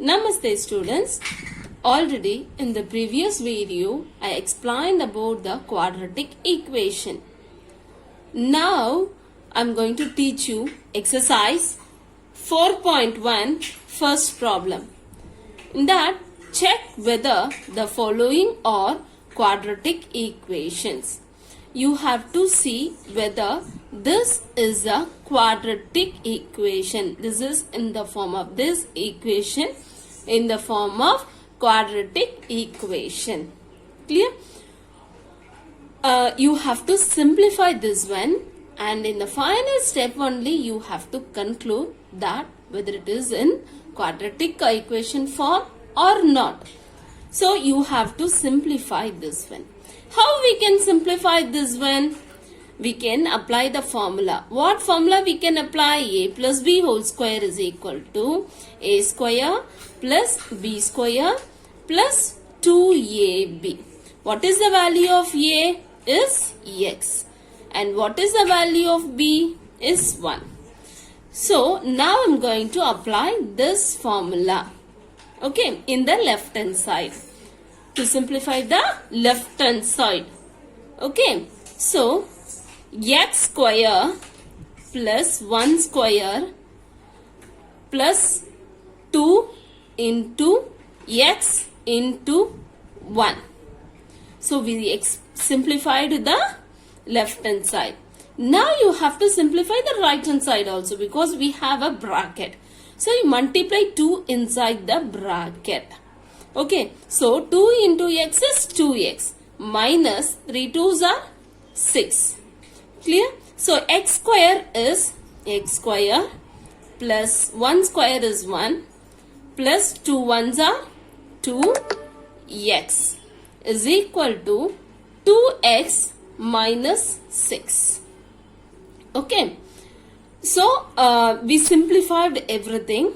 Namaste students. Already in the previous video I explained about the quadratic equation. Now I'm going to teach you exercise 4.1 first problem. In that, check whether the following are quadratic equations. You have to see whether this is a quadratic equation. This is in the form of this equation, in the form of quadratic equation. Clear? You have to simplify this one, and in the final step only you have to conclude that whether it is in quadratic equation form or not. So you have to simplify this one. How we can simplify this one? We can apply the formula. What formula we can apply? A plus b whole square is equal to a square plus b square plus 2ab. What is the value of a? Is x. And what is the value of b? Is 1. So now I am going to apply this formula. Okay, in the left hand side. To simplify the left hand side. Okay, so x square plus 1 square plus 2 into x into 1. So we simplified the left hand side. Now you have to simplify the right hand side also, because we have a bracket. So you multiply 2 inside the bracket. Okay, so 2 into x is 2x minus 3 2s are 6. Clear? So x square is x square plus 1 square is 1 plus 2 1s are 2x is equal to 2x minus 6. Okay, so we simplified everything.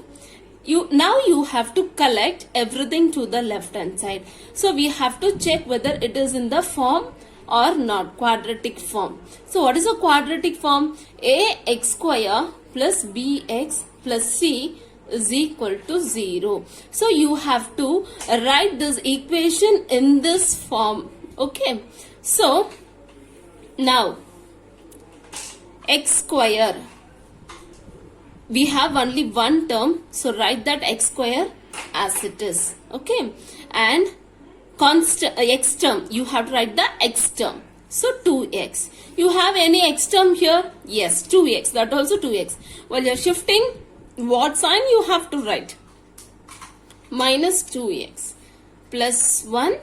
Now you have to collect everything to the left hand side. So we have to check whether it is in the form or not, quadratic form. So what is a quadratic form? Ax square plus bx plus c is equal to 0. So you have to write this equation in this form. Okay. So now x square, we have only one term, so write that x square as it is. Okay, and constant x term, you have to write the x term. So 2x. You have any x term here? Yes, 2x. That also 2x. While you are shifting, what sign you have to write? Minus 2x plus 1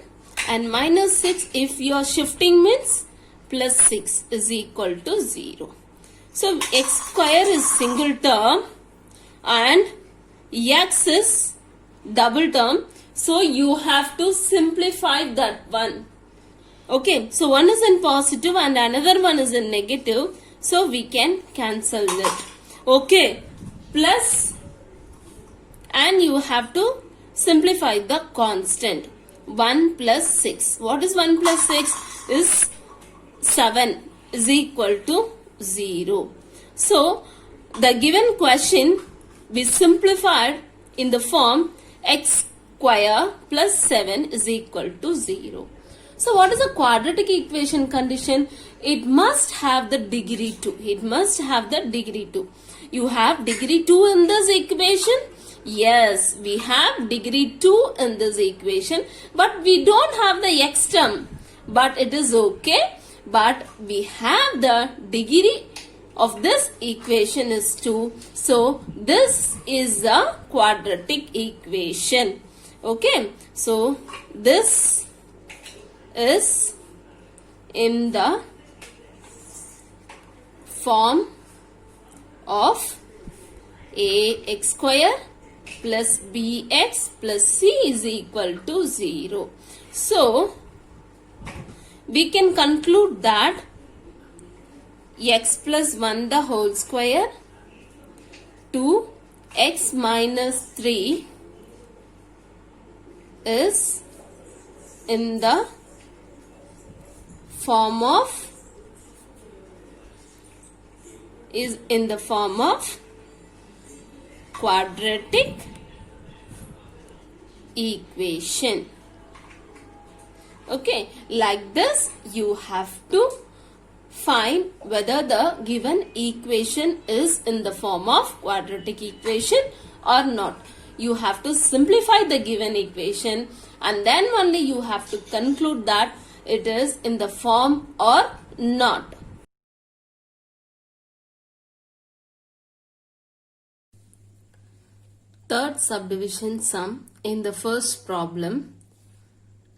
and minus 6. If you are shifting means plus 6 is equal to 0. So x square is single term and x is double term. So you have to simplify that one. Okay, so one is in positive and another one is in negative. So we can cancel it. Okay, plus, and you have to simplify the constant. 1 plus 6. What is 1 plus 6? Is 7 is equal to 0. So the given question we simplified in the form x square plus 7 is equal to 0. So what is a quadratic equation condition? It must have the degree 2. It must have the degree 2. You have degree 2 in this equation? Yes, we have degree 2 in this equation, but we don't have the x term. But it is okay. But we have the degree of this equation is 2. So this is a quadratic equation. Okay. So this is in the form of ax square plus bx plus c is equal to 0. So we can conclude that x plus 1 the whole square to x minus 3 is in the form of quadratic equation. Okay, like this you have to find whether the given equation is in the form of quadratic equation or not. You have to simplify the given equation and then only you have to conclude that it is in the form or not. Third subdivision sum in the first problem,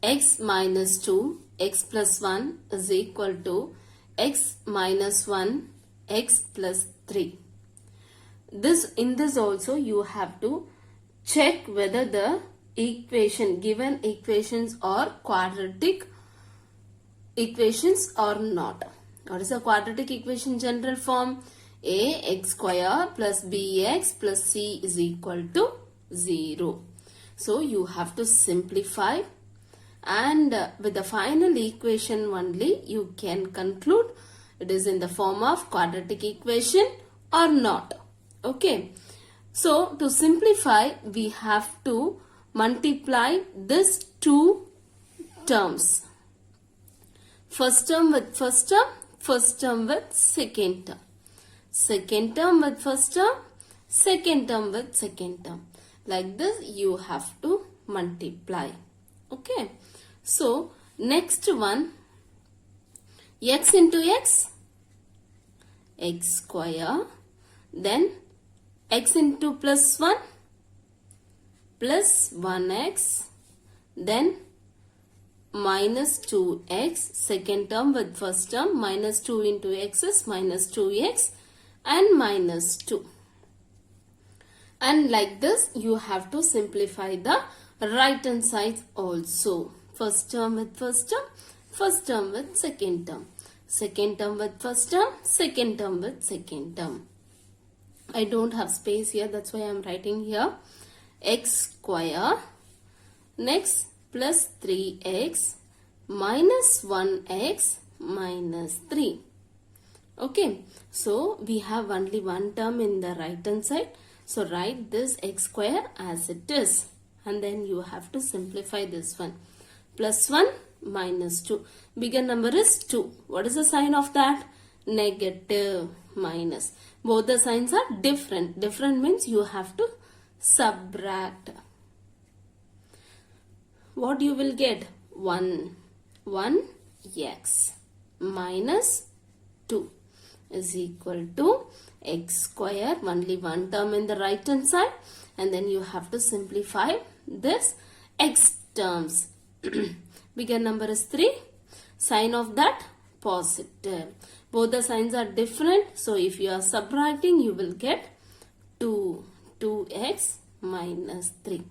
x minus 2 x plus 1 is equal to x minus 1 x plus 3. In this also you have to check whether the given equations are quadratic equations or not. What is a quadratic equation general form? Ax square plus bx plus c is equal to 0. So you have to simplify, and with the final equation only you can conclude it is in the form of quadratic equation or not. Okay. So to simplify we have to multiply these two terms. First term with first term, first term with second term. Second term with first term, second term with second term. Like this you have to multiply. Okay. So next one, x into x, x square, then x into plus 1, plus 1x, then minus 2x, second term with first term, minus 2 into x is minus 2x and minus 2. And like this you have to simplify the right hand side also. First term with first term, first term with second term, second term with first term, second term with second term. I don't have space here, that's why I am writing here. X square, next plus 3x minus 1x minus 3. Okay, so we have only one term in the right hand side. So write this x square as it is, and then you have to simplify this one. Plus 1 minus 2. Bigger number is 2. What is the sign of that? Negative, minus. Both the signs are different. Different means you have to subtract. What you will get? 1 x minus 2 is equal to x square, only one term in the right hand side, and then you have to simplify this x terms. Bigger number is 3, sign of that positive. Both the signs are different, so if you are subtracting you will get 2x minus 3.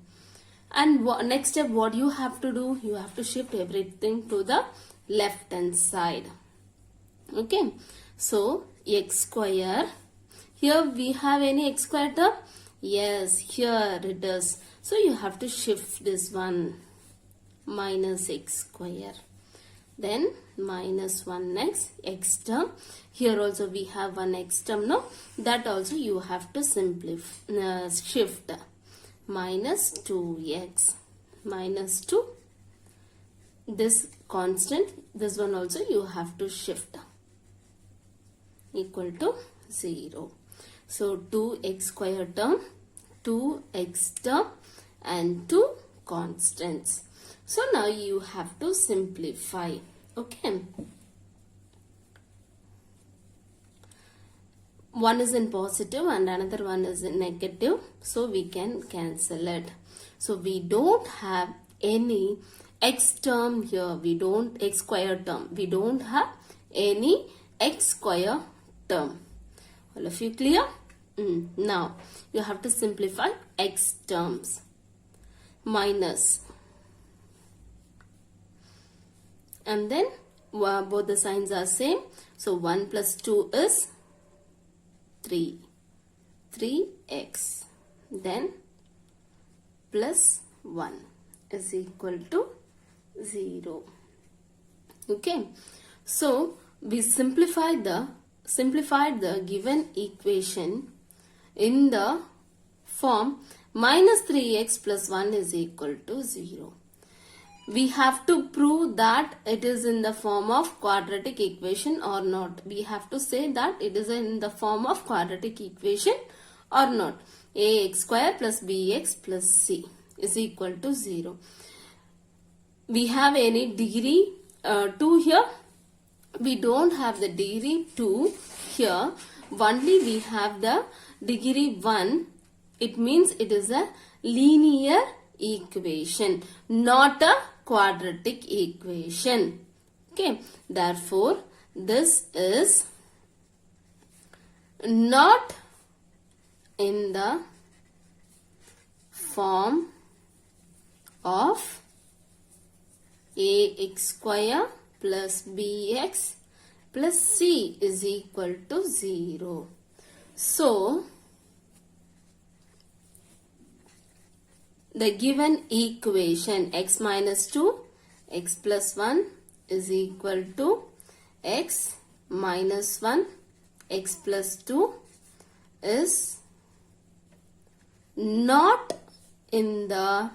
And next step, what you have to do, you have to shift everything to the left hand side. Okay, so x square, here we have any x square term? Yes, here it is. So you have to shift this one, minus x square. Then minus 1x, x term. Here also we have one x term, no? That also you have to simplify, shift. Minus 2x, minus 2. This constant, this one also you have to shift. Equal to 0. So 2x square term, 2x term and 2 constants. So now you have to simplify. Okay. One is in positive and another one is in negative. So we can cancel it. So we don't have any x term here. X square term. We don't have any x square term. All of you clear? Now you have to simplify x terms. Minus. And then both the signs are same. So 1 plus 2 is 3. 3x. Then plus 1 is equal to 0. Okay. So we simplified the given equation in the form minus 3x plus 1 is equal to 0. We have to prove that it is in the form of quadratic equation or not. We have to say that it is in the form of quadratic equation or not. Ax square plus bx plus c is equal to 0. We have any degree 2 here? We don't have the degree 2 here. Only we have the degree 1. It means it is a linear equation, not a quadratic equation. Okay. Therefore, this is not in the form of ax square plus bx plus c is equal to 0. So, the given equation x minus 2, x plus 1 is equal to x minus 1, x plus 2 is not in the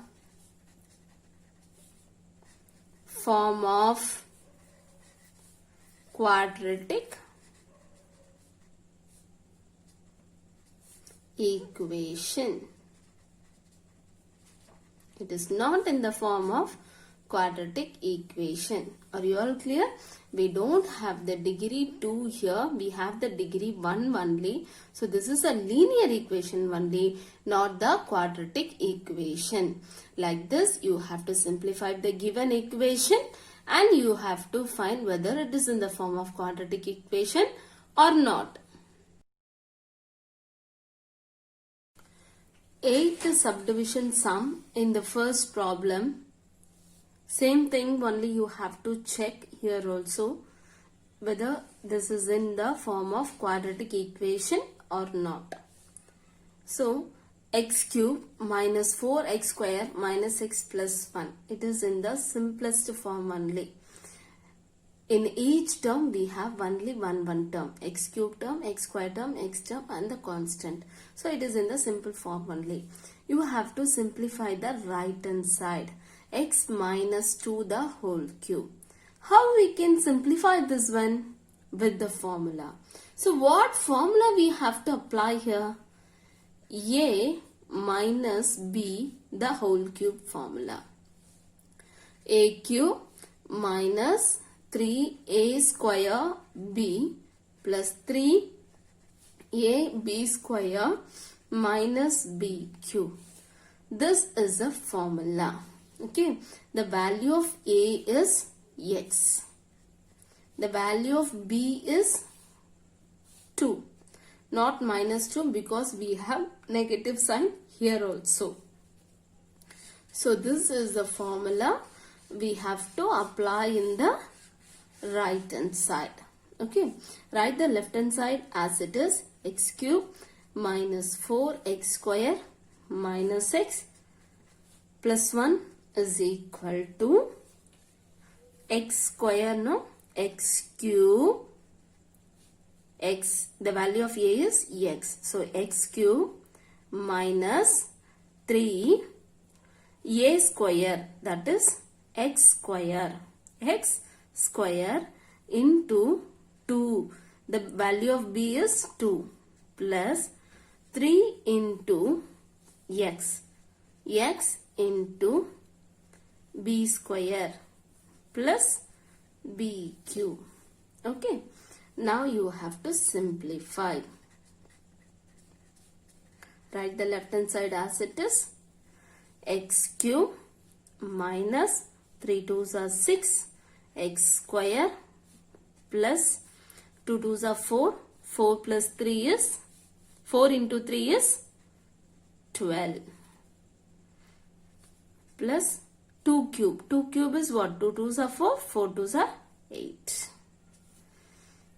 form of quadratic equation. It is not in the form of quadratic equation. Are you all clear? We don't have the degree 2 here. We have the degree 1 only. So this is a linear equation only, not the quadratic equation. Like this, you have to simplify the given equation and you have to find whether it is in the form of quadratic equation or not. 8th subdivision sum in the first problem. Same thing, only you have to check here also whether this is in the form of quadratic equation or not. So, x cube minus 4x square minus x plus 1. It is in the simplest form only. In each term, we have only one term. X cube term, x square term, x term and the constant. So, it is in the simple form only. You have to simplify the right hand side. X minus 2 the whole cube. How we can simplify this one? With the formula. So, what formula we have to apply here? A minus b the whole cube formula. A cube minus 3a square b plus 3ab square minus b cube. This is a formula. Okay. The value of a is x. The value of b is 2. Not minus 2 because we have negative sign here also. So this is the formula we have to apply in the right hand side. Okay. Write the left hand side as it is. X cube minus 4x square minus x plus 1 is equal to x square, no? X cube. X, the value of a is x. So, x cube minus 3 a square, that is x square. X square into 2. The value of b is 2 plus 3 into x. X into b square plus b cube. Okay. Now you have to simplify. Write the left hand side as it is. X cube minus 3 2s are 6. X square plus 2 2s are 4. 4 plus 3 is 4 into 3 is 12. Plus 2 cube. 2 cube is what? 2 2s are 4. 4 2s are 8.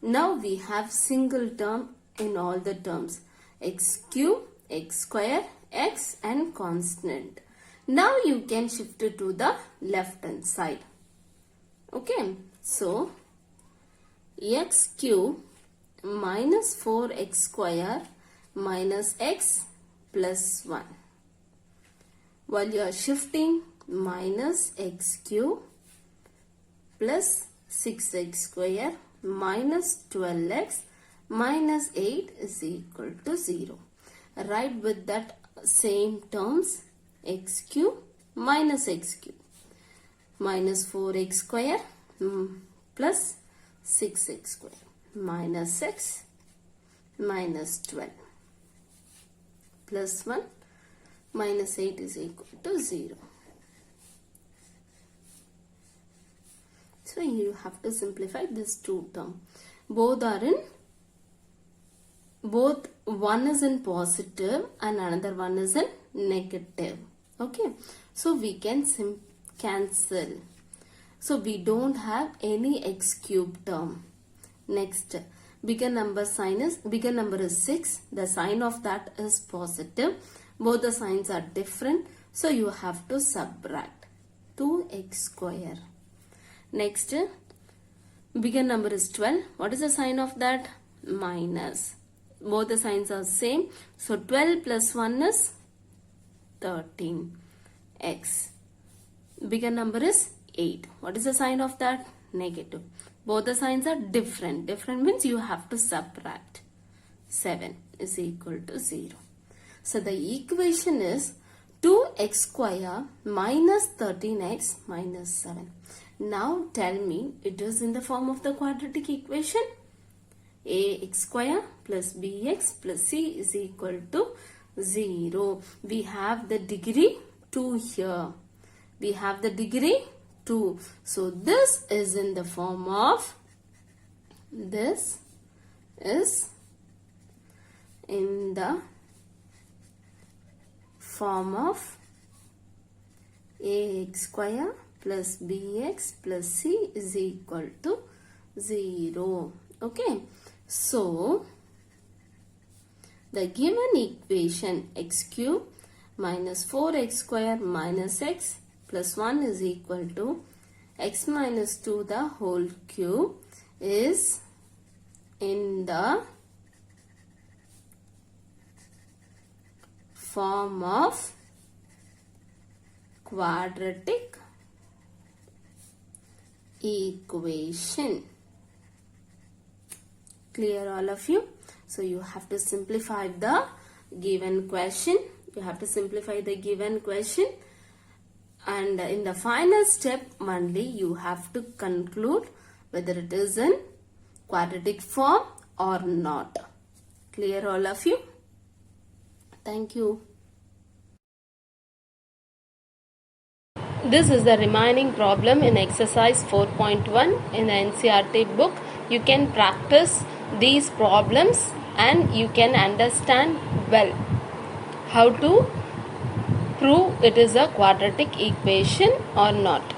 Now we have single term in all the terms. X cube, x square, x and constant. Now you can shift it to the left hand side. Okay. So, x cube minus 4x square minus x plus 1. while you are shifting minus x cube plus 6x square minus 12x minus 8 is equal to 0. Write with that same terms x cube minus x cube minus 4x square plus 6x square minus x minus 12 plus 1 minus 8 is equal to 0. So you have to simplify this two term. Both one is in positive and another one is in negative. Okay. So we can cancel. So we don't have any x cube term. Next, bigger number is 6. The sign of that is positive. Both the signs are different. So you have to subtract 2x square. Next, bigger number is 12. What is the sign of that? Minus. Both the signs are same. So 12 plus 1 is 13. X. Bigger number is 8. What is the sign of that? Negative. Both the signs are different. Different means you have to subtract. 7 is equal to 0. So the equation is 2x square minus 13x minus 7. Now tell me, it is in the form of the quadratic equation. Ax square plus bx plus c is equal to 0. We have the degree 2 here. We have the degree 2. So this is in the form of, this is in the form of ax square plus bx plus c is equal to 0. Okay. So, the given equation x cube minus 4x square minus x plus 1 is equal to x minus 2 the whole cube is in the form of quadratic equation. Clear all of you? So you have to simplify the given question. You have to simplify the given question. And in the final step only you have to conclude whether it is in quadratic form or not. Clear all of you? Thank you. This is the remaining problem in exercise 4.1 in the NCERT book. You can practice these problems and you can understand well how to prove it is a quadratic equation or not.